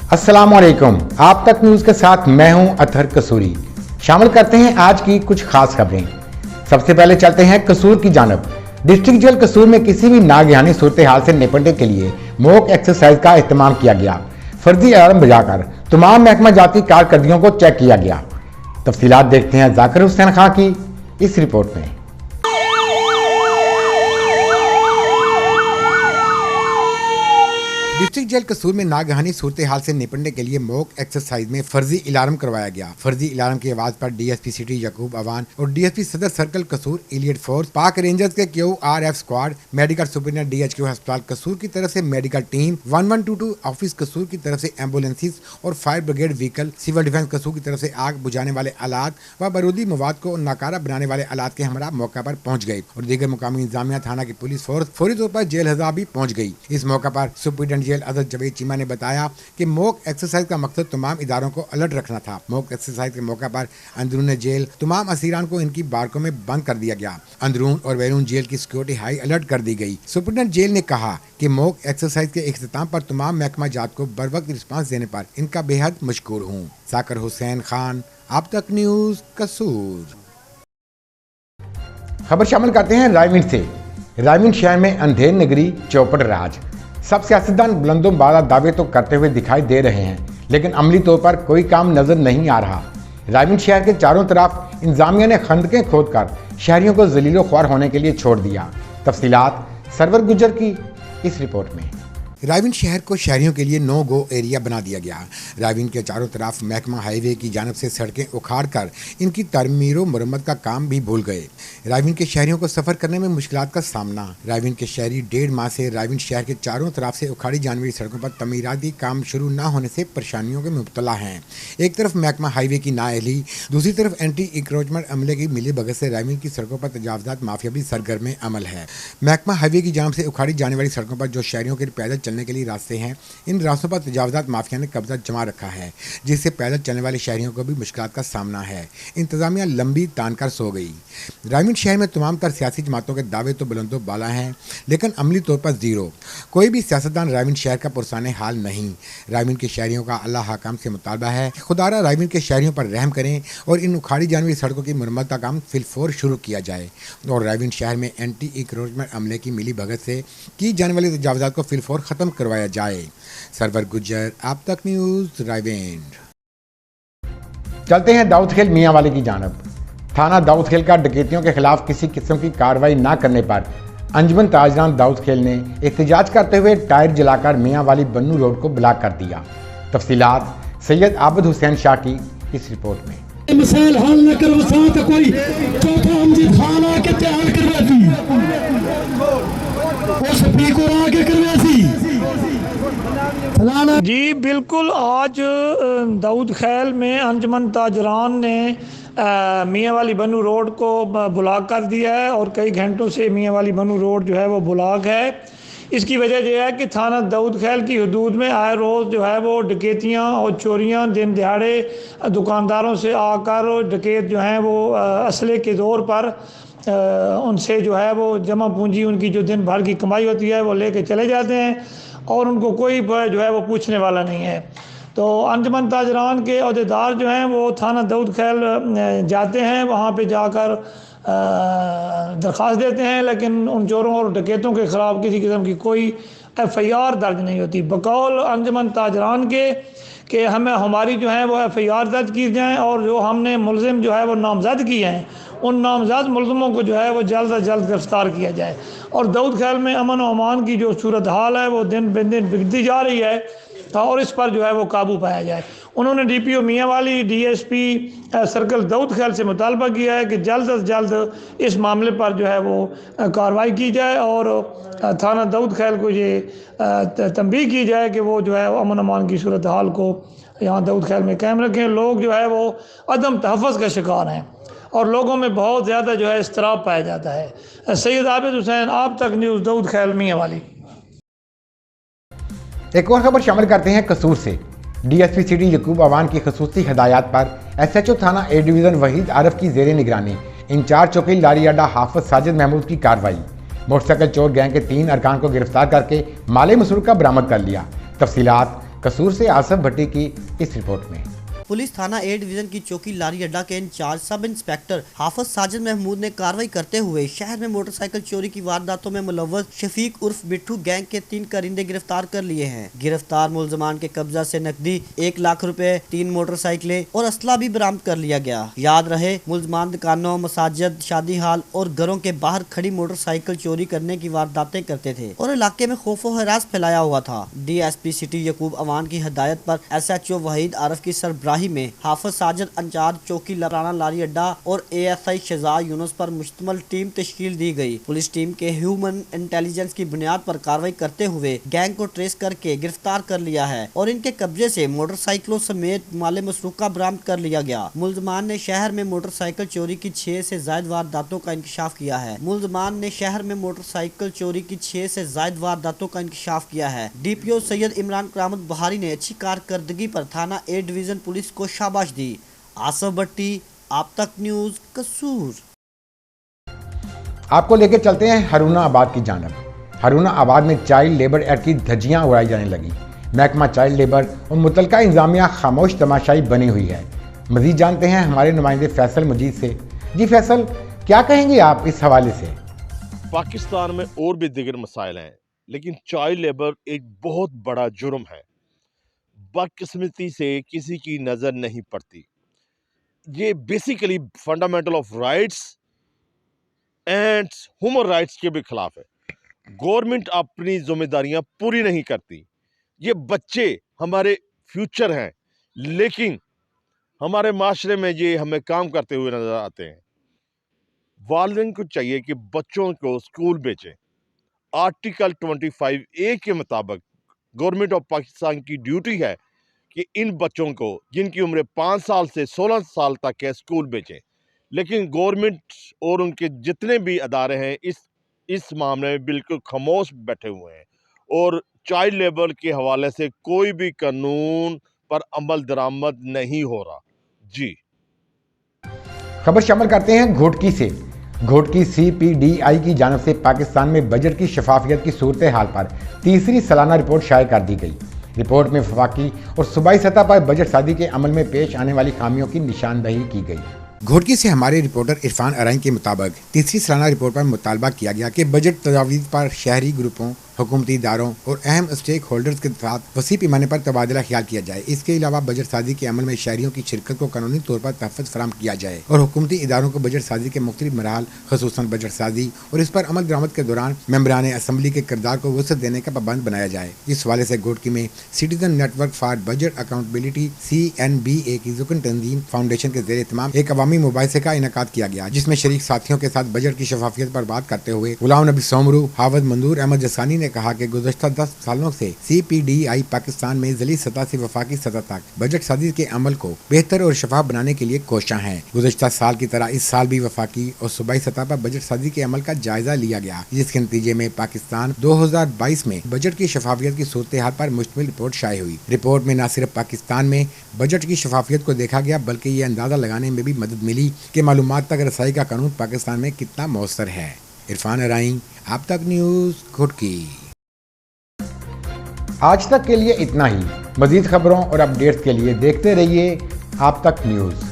अस्सलाम वालेकुम। आप तक न्यूज़ के साथ मैं हूं अतहर कसूरी। शामिल करते हैं आज की कुछ खास खबरें। सबसे पहले चलते हैं कसूर की जानब। डिस्ट्रिक्ट जेल कसूर में किसी भी नागहानी सूरत हाल से निपटने के लिए मॉक एक्सरसाइज का इस्तेमाल किया गया। फर्जी अलार्म बजाकर तमाम महकमा जाती कारकर्दगियों को चेक किया गया। तफसीलात देखते हैं जाकिर हुसैन खां की इस रिपोर्ट में। डिस्ट्रिक्ट जेल कसूर में नागहानी सूरत हाल से निपटने के लिए मॉक एक्सरसाइज में फर्जी अलार्म करवाया गया। फर्जी अलार्म की आवाज पर डीएसपी सिटी यकूब अवान और डीएसपी सदर सर्कल कसूर इलियट फोर्स, पाक रेंजर्स के QRF squad, medical superintendent DHQ अस्पताल कसूर की तरफ से मेडिकल टीम, 1122 ऑफिस कसूर की तरफ से एम्बुलेंसेस और fire brigade vehicle, civil defence Kasur की तरफ से आग बुझाने वाले आलात व बारूदी मवाद को नाकारा बनाने वाले आलात के हमरा मौका पर पहुंच गए और दीगर मुकामी इंतजामिया थाना की पुलिस फोर्स फौरी तौर पर जेल हज़ा भी पहुंच गई। इस मौका पर सुपरिटेंडेंट जेल अजहर जवेद चीमा ने बताया कि मॉक एक्सरसाइज का मकसद तमाम इदारों को अलर्ट रखना था। मॉक एक्सरसाइज के मौका पर अंदरून जेल तमाम असीरान को इनकी बारकों में बंद कर दिया गया। अंदरून और बैरून जेल की सिक्योरिटी हाई अलर्ट कर दी गई। सुपरिटेंडेंट जेल ने कहा कि मॉक एक्सरसाइज के इख्तिताम पर तमाम महकमा जात को बर वक्त रिस्पांस देने पर इनका बेहद मशकूर हूँ। जाकिर हुसैन खान, आप तक न्यूज कसूर। खबर शामिल करते हैं रायविंड से। रायविंड शहर में अंधेर नगरी चौपट राज। सब सियासतदान बुलंदों बाला दावे तो करते हुए दिखाई दे रहे हैं, लेकिन अमली तौर पर कोई काम नजर नहीं आ रहा। रायविंड शहर के चारों तरफ इंतजामिया ने खंदकें खोदकर शहरियों को जलीलो ख्वार होने के लिए छोड़ दिया। तफसीलात सरवर गुजर की इस रिपोर्ट में। रायविंड शहर को शहरियों के लिए नो गो एरिया बना दिया गया। रायविंड के चारों तरफ महकमा हाईवे की जानिब से सड़कें उखाड़ कर इनकी तरमीर व मरम्मत का काम भी भूल गए। रायविंड के शहरियों को सफ़र करने में मुश्किलात का सामना। रायविंड के शहरी 1.5 माह से रायविंड शहर के चारों तरफ से उखाड़ी जाने वाली सड़कों पर तमीराती काम शुरू न होने से परेशानियों के मुब्तला हैं। एक तरफ महकमा हाईवे की नाअहली, दूसरी तरफ एंटी इंक्रोचमेंट अमले की मिली भगत से रायविंड की सड़कों पर तजावजात माफिया भी सरगर्म अमल है। महकमा हाईवे की जानिब से उखाड़ी जाने वाली सड़कों पर जो शहरियों के पैदल चलने के लिए रास्ते हैं, इन रास्तों पर तजावजात माफिया ने कब्जा जमा रखा है, जिससे पैदल चलने वाले शहरियों को भी मुश्किलात का सामना है। इंतजामिया लंबी तानकर सो गई। रायविंड शहर में तमाम तर सियासी जमातों के दावे तो बुलंदो बाला हैं, लेकिन अमली तौर पर जीरो। कोई भी सियासतदान रायविंड शहर का पुरसाने हाल नहीं। रायविंड के शहरियों का अल्लाह हकाम से मुतालबा है, खुदारा रायविंड के शहरियों पर रहम करें और इन उखाड़ी जाने वाली सड़कों की मरम्मत का काम फिलफौर शुरू किया जाए और रायविंड शहर में एंटी इंक्रोचमेंट अमले की मिली भगत से की जाने वाली तजावजात को फिलफौर ख़त्म करवाया जाए। सरवर गुज्जर, आप तक न्यूज़, रायविंड। चलते हैं दाऊद खेल मियाँ वाली की जानब। थाना दाऊद खेल का डकैतियों के खिलाफ किसी किस्म की कार्रवाई न करने पर अंजुमन ताजरान दाऊद खेल ने एहतजाज करते हुए टायर जलाकर मियाँ वाली बन्नू रोड को ब्लॉक कर दिया। तफसीलात सैयद आबिद हुसैन शाह की इस रिपोर्ट में। मिसाल हाल न करो साथ कोई चौथा अमजद खान आके तैयार करवाती और स्पीकर आके करवाती जी बिल्कुल। आज दाऊद खैल में अंजुमन ताजरान ने मियाँ वाली बन्नू रोड को ब्लॉक कर दिया है और कई घंटों से मियाँ वाली बन्नू रोड जो है वो ब्लॉक है। इसकी वजह यह है कि थाना दाऊद खैल की हदूद में आए रोज़ जो है वो डकैतियाँ और चोरियाँ दिन दिहाड़े दुकानदारों से आकर डकैत जो हैं वो असले के दौर पर उनसे जो है वो जमा पूंजी उनकी जो दिन भर की कमाई होती है वो लेके चले जाते हैं और उनको कोई जो है वो पूछने वाला नहीं है। तो अंजुमन ताजरान के अहदेदार जो हैं वो थाना दाऊद खैल जाते हैं, वहाँ पे जाकर दरख्वास्त देते हैं, लेकिन उन चोरों और डकैतों के ख़िलाफ़ किसी किस्म की कोई FIR दर्ज नहीं होती। बकौल अंजुमन ताजरान के कि हमें हमारी जो है वो FIR दर्ज की जाएँ और जो हमने मुलजिम जो है वो नामज़द किए हैं उन नामज़द मुलज़िमों को जो है वो जल्द से जल्द गिरफ़्तार किया जाए। और दाऊद खैल में अमन और अमान की जो सूरत हाल है वो दिन ब दिन बिगड़ती जा रही है और इस पर जो है वो काबू पाया जाए। उन्होंने DPO मियाँ वाली, DSP सर्कल दाऊद खैल से मुतालबा किया है कि जल्द से जल्द इस मामले पर जो है वो कार्रवाई की जाए और थाना दाऊद खैल को ये तंबीह की जाए कि वो जो है अमन अमान की सूरत हाल को यहाँ दाऊद खैल में कायम रखें। लोग जो है वो अदम तहफ़्फ़ुज़ का शिकार हैं और लोगों में बहुत ज़्यादा जो है इस्तराब पाया जाता है। सैयद आबिद हुसैन, आप तक न्यूज़, दाऊद खैल मियाँ वाली। एक और खबर शामिल करते हैं कसूर से। DSP सिटी यकूब अवान की खसूसी हदायत पर SHO थाना A डिवीज़न वहीद आरफ की जेर निगरानी इंचार्ज चौकी लारी अड्डा हाफिज साजिद महमूद की कार्रवाई। मोटरसाइकिल चोर गैंग के 3 अरकान को गिरफ्तार करके माले मसरूका बरामद कर लिया। तफसीलात कसूर से आसफ भट्टी की इस रिपोर्ट में। पुलिस थाना ए डिवीजन की चौकी लारी अड्डा के इंचार्ज सब इंस्पेक्टर हाफिज साजिद महमूद ने कार्रवाई करते हुए शहर में मोटरसाइकिल चोरी की वारदातों में मुलव्वस शफीक उर्फ बिट्ठू गैंग के 3 कारिंदे गिरफ्तार कर लिए हैं। गिरफ्तार मुलजमान के कब्जा से नकदी 1 लाख रुपए, 3 मोटरसाइकिलें और असला भी बरामद कर लिया गया। याद रहे, मुलजमान दुकानों, मसाजिद, शादी हाल और घरों के बाहर खड़ी मोटरसाइकिल चोरी करने की वारदातें करते थे और इलाके में खौफ व हरास फैलाया हुआ था। DSP सिटी यकूब अवान की हदायत पर SHO वहीद आरफ की सरबराही में हाफिज साजिद इंचार्ज चौकी पुराना लारी अड्डा और ASI शहजाद यूनुस पर मुश्तमिल टीम तश्कील दी गई। पुलिस टीम के ह्यूमन इंटेलिजेंस की बुनियाद पर कार्रवाई करते हुए गैंग को ट्रेस करके गिरफ्तार कर लिया है और इनके कब्जे से मोटरसाइकिलों समेत माले मसरूका बरामद कर लिया गया। मुलजमान ने शहर में मोटरसाइकिल चोरी की 6 से ज्यादा वारदातों का इंकशाफ किया है। मुलजमान ने शहर में मोटरसाइकिल चोरी की 6 से ज्यादा वारदातों का इंकशाफ किया है। DPO सैयद इमरान करामत बहारी ने अच्छी कारकर्दगी पर थाना ए डिवीजन पुलिस को शाबाश दी। आसफ भट्टी, आप तक न्यूज, कसूर। आपको लेकर चलते हैं हरुना आबाद की जानब। हरुना आबाद में चाइल्ड लेबर एक्ट की धज्जियां उड़ाई जाने लगी। महकमा चाइल्ड लेबर और मुतलका इंतजामिया खामोश तमाशाई बनी हुई है। मजीद जानते हैं हमारे नुमाइंदे फैसल मजीद से। जी फैसल, क्या कहेंगे आप इस हवाले से? पाकिस्तान में और भी दिगर मसाइल हैं, लेकिन चाइल्ड लेबर एक बहुत बड़ा जुर्म है। बदकिस्मती से किसी की नज़र नहीं पड़ती। ये basically fundamental of rights and human rights के भी खिलाफ है। गवर्नमेंट अपनी जिम्मेदारियां पूरी नहीं करती। ये बच्चे हमारे फ्यूचर हैं, लेकिन हमारे माशरे में ये हमें काम करते हुए नजर आते हैं। वालिदैन को चाहिए कि बच्चों को स्कूल भेजें। आर्टिकल 25A के मुताबिक गवर्नमेंट ऑफ पाकिस्तान की ड्यूटी है कि इन बच्चों को जिनकी उम्र 5 साल से 16 साल तक है स्कूल भेजें, लेकिन गवर्नमेंट और उनके जितने भी अदारे हैं इस मामले में बिल्कुल खामोश बैठे हुए हैं और चाइल्ड लेबर के हवाले से कोई भी कानून पर अमल दरामद नहीं हो रहा। जी, खबर शामिल करते हैं घोटकी से। घोटकी CPDI की जानब से पाकिस्तान में बजट की शफाफियत की सूरत हाल पर तीसरी सालाना रिपोर्ट शाये कर दी गई। रिपोर्ट में वफाकी और सूबाई सतह पर बजट साजी के अमल में पेश आने वाली खामियों की निशानदही की गई। घोटकी से हमारे रिपोर्टर इरफान अराइन के मुताबिक तीसरी सालाना रिपोर्ट पर मुतालबा किया गया कि बजट तजावीज़ पर शहरी ग्रुपों, हुकूमती इदारों और अहम स्टेक होल्डर्स के साथ वसी पैमाने पर तबादला ख्याल किया जाए। इसके अलावा बजट साजी के अमल में शहरियों की शिरकत को कानूनी तौर पर तहफ़्फ़ुज़ फराहम किया जाए और हुकूमती इदारों को बजट साजी के मुख्तलिफ मराहल, ख़ुसूसन बजट साजी और इस पर अमल दरामद के दौरान मेंबरान असम्बली के किरदार को वसअत देने का पाबंद बनाया जाए। इस हवाले से घोटकी में citizen network for budget accountability CNBA की जुकन तंजीम फाउंडेशन के ज़ेर एहतमाम एक अवामी मुबाहिसे का इनेकाद किया गया, जिसमें शरीक साथियों के साथ बजट की शफाफियत पर बात करते हुए गुलाम नबी सोमरू, हाफिज मंजूर अहमद जसानी ने कहा कि गुज़श्ता 10 सालों से CPDI पाकिस्तान में ज़ली सतह से वफाकी सतह तक बजट साजी के अमल को बेहतर और शफाफ बनाने के लिए कोशिशां हैं। गुज़श्ता साल की तरह इस साल भी वफाकी और सूबाई सतह पर बजट साजी के अमल का जायजा लिया गया, जिसके नतीजे में पाकिस्तान 2022 में बजट की शफाफियत की सूरत हाल पर मुश्तमिल रिपोर्ट शाये हुई। रिपोर्ट में न सिर्फ पाकिस्तान में बजट की शफाफियत को देखा गया, बल्कि ये अंदाजा लगाने में भी मदद मिली कि मालूमात तक रसाई का कानून पाकिस्तान में कितना मौसर है। इरफान अराइन, आप तक न्यूज़, घोटकी। आज तक के लिए इतना ही। मज़ीद खबरों और अपडेट्स के लिए देखते रहिए आप तक न्यूज़।